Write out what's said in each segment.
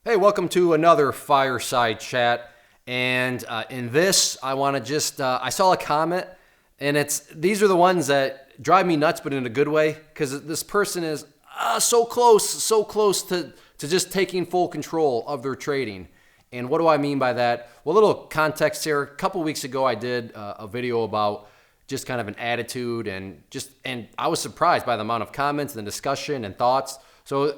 Hey, welcome to another fireside chat. And in this, I want to I saw a comment, and these are the ones that drive me nuts, but in a good way, because this person is so close to just taking full control of their trading. And what do I mean by that? Well, a little context here. A couple weeks ago, I did a video about just kind of an attitude, and I was surprised by the amount of comments and discussion and thoughts. So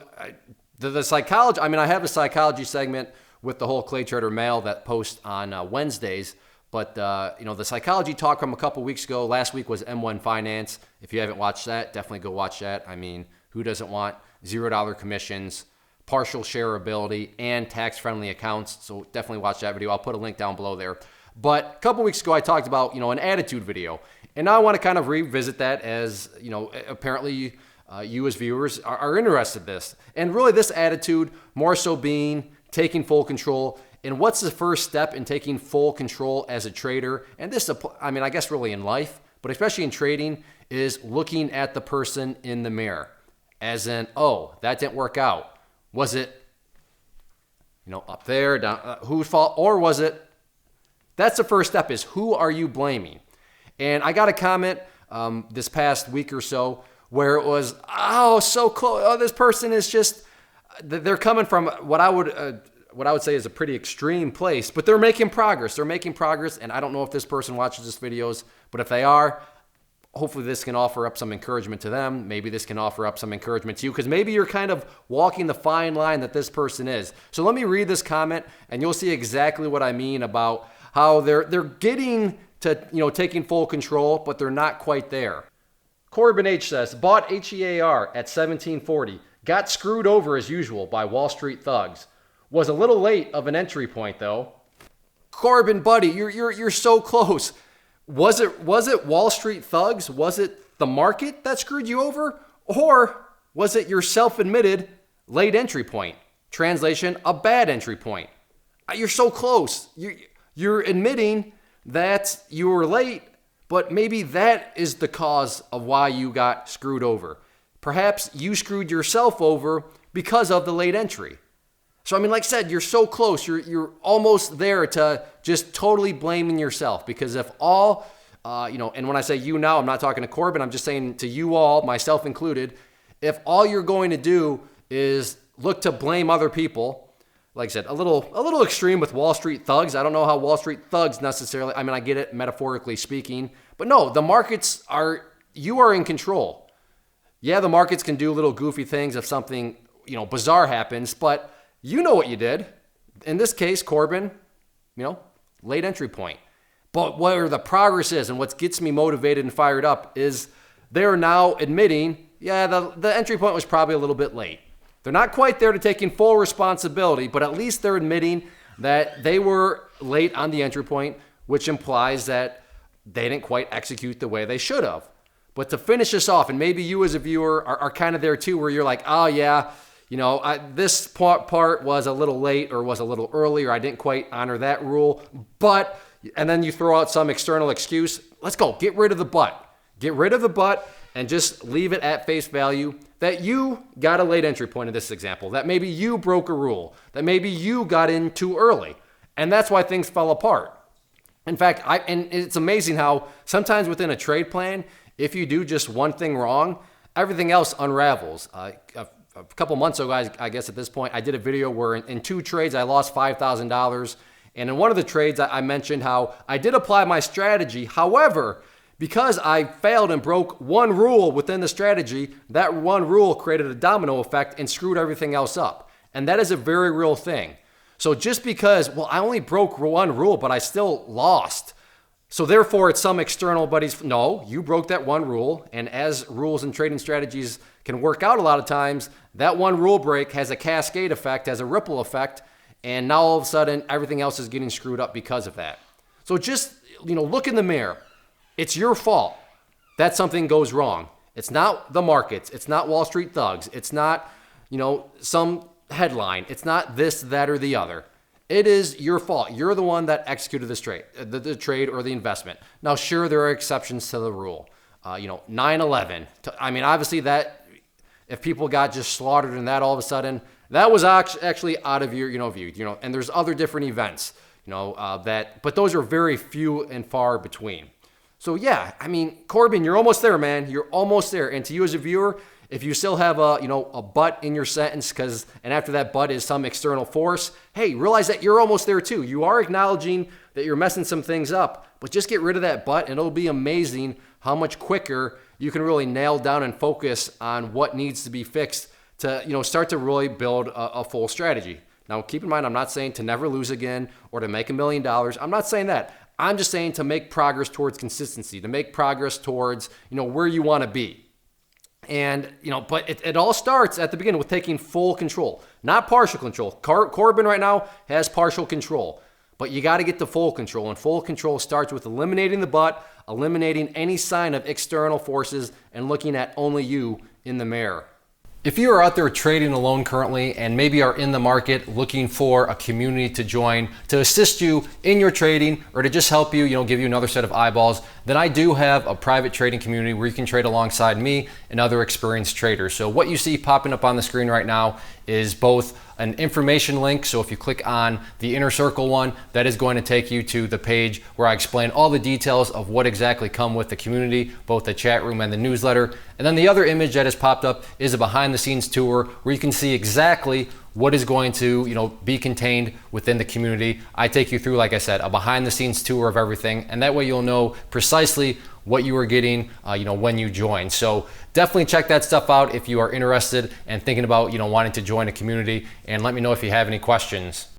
the psychology, I have a psychology segment with the whole Clay Trader Mail that posts on Wednesdays. But, the psychology talk from a couple weeks ago, last week was M1 Finance. If you haven't watched that, definitely go watch that. Who doesn't want $0 commissions, partial shareability, and tax-friendly accounts? So definitely watch that video. I'll put a link down below there. But a couple weeks ago, I talked about, an attitude video. And now I want to kind of revisit that as, apparently you as viewers are interested in this. And really this attitude more so being taking full control. And what's the first step in taking full control as a trader? And this, I guess really in life, but especially in trading, is looking at the person in the mirror. As in, oh, that didn't work out. Was it, up there, down, whose fault? Or was it, that's the first step, is who are you blaming? And I got a comment this past week or so where it was, so close. Oh, this person is just, they're coming from what I would say is a pretty extreme place, but they're making progress. They're making progress, and I don't know if this person watches this videos, but if they are, hopefully this can offer up some encouragement to them. Maybe this can offer up some encouragement to you, because maybe you're kind of walking the fine line that this person is. So let me read this comment, and you'll see exactly what I mean about how they're getting to, taking full control, but they're not quite there. Corbin H says, bought HEAR at 1740. Got screwed over as usual by Wall Street thugs. Was a little late of an entry point though. Corbin, buddy, you're so close. Was it Wall Street thugs? Was it the market that screwed you over? Or was it your self-admitted late entry point? Translation, a bad entry point. You're so close. You're admitting that you were late, but maybe that is the cause of why you got screwed over. Perhaps you screwed yourself over because of the late entry. So, like I said, you're so close. You're almost there to just totally blaming yourself, because if all, and when I say you now, I'm not talking to Corbin, I'm just saying to you all, myself included, if all you're going to do is look to blame other people, like I said, a little extreme with Wall Street thugs. I don't know how Wall Street thugs necessarily, I get it metaphorically speaking, but no, the markets you are in control. Yeah, the markets can do little goofy things if something, bizarre happens, but you know what you did. In this case, Corbin, late entry point. But where the progress is and what gets me motivated and fired up is they're now admitting, yeah, the entry point was probably a little bit late. They're not quite there to taking full responsibility, but at least they're admitting that they were late on the entry point, which implies that they didn't quite execute the way they should have. But to finish this off, and maybe you as a viewer are kind of there too, where you're like, oh yeah, this part was a little late or was a little early, or I didn't quite honor that rule, and then you throw out some external excuse. Let's go, get rid of the but. Get rid of the but and just leave it at face value that you got a late entry point in this example, that maybe you broke a rule, that maybe you got in too early, and that's why things fell apart. In fact, and it's amazing how sometimes within a trade plan, if you do just one thing wrong, everything else unravels. A couple months ago, I guess at this point, I did a video where in two trades, I lost $5,000. And in one of the trades, I mentioned how I did apply my strategy. However, because I failed and broke one rule within the strategy, that one rule created a domino effect and screwed everything else up. And that is a very real thing. So just because, I only broke one rule, but I still lost. So therefore, it's some external buddies. No, you broke that one rule. And as rules and trading strategies can work out a lot of times, that one rule break has a cascade effect, has a ripple effect. And now all of a sudden, everything else is getting screwed up because of that. So just, look in the mirror. It's your fault that something goes wrong. It's not the markets. It's not Wall Street thugs. It's not, some headline. It's not this, that, or the other. It is your fault. You're the one that executed this trade, the trade or the investment. Now, sure, there are exceptions to the rule. 9/11. Obviously that if people got just slaughtered in that all of a sudden, That was actually out of your, view, and there's other different events, but those are very few and far between. So yeah, I mean, Corbin, you're almost there, man. You're almost there. And to you as a viewer, if you still have a but in your sentence, and after that but is some external force, hey, realize that you're almost there too. You are acknowledging that you're messing some things up, but just get rid of that but, and it'll be amazing how much quicker you can really nail down and focus on what needs to be fixed to, start to really build a full strategy. Now, keep in mind, I'm not saying to never lose again or to make $1 million. I'm not saying that. I'm just saying to make progress towards consistency, to make progress towards, where you want to be. And, but it all starts at the beginning with taking full control, not partial control. Corbin right now has partial control, but you got to get to full control. And full control starts with eliminating the but, eliminating any sign of external forces, and looking at only you in the mirror. If you are out there trading alone currently and maybe are in the market looking for a community to join to assist you in your trading or to just help you, give you another set of eyeballs, then I do have a private trading community where you can trade alongside me and other experienced traders. So what you see popping up on the screen right now is both an information link. So if you click on the inner circle one, that is going to take you to the page where I explain all the details of what exactly come with the community, both the chat room and the newsletter. And then the other image that has popped up is a behind the scenes tour where you can see exactly what is going to be contained within the community. I take you through, like I said, a behind the scenes tour of everything, and that way you'll know precisely what you are getting when you join. So definitely check that stuff out if you are interested and thinking about wanting to join a community, and let me know if you have any questions.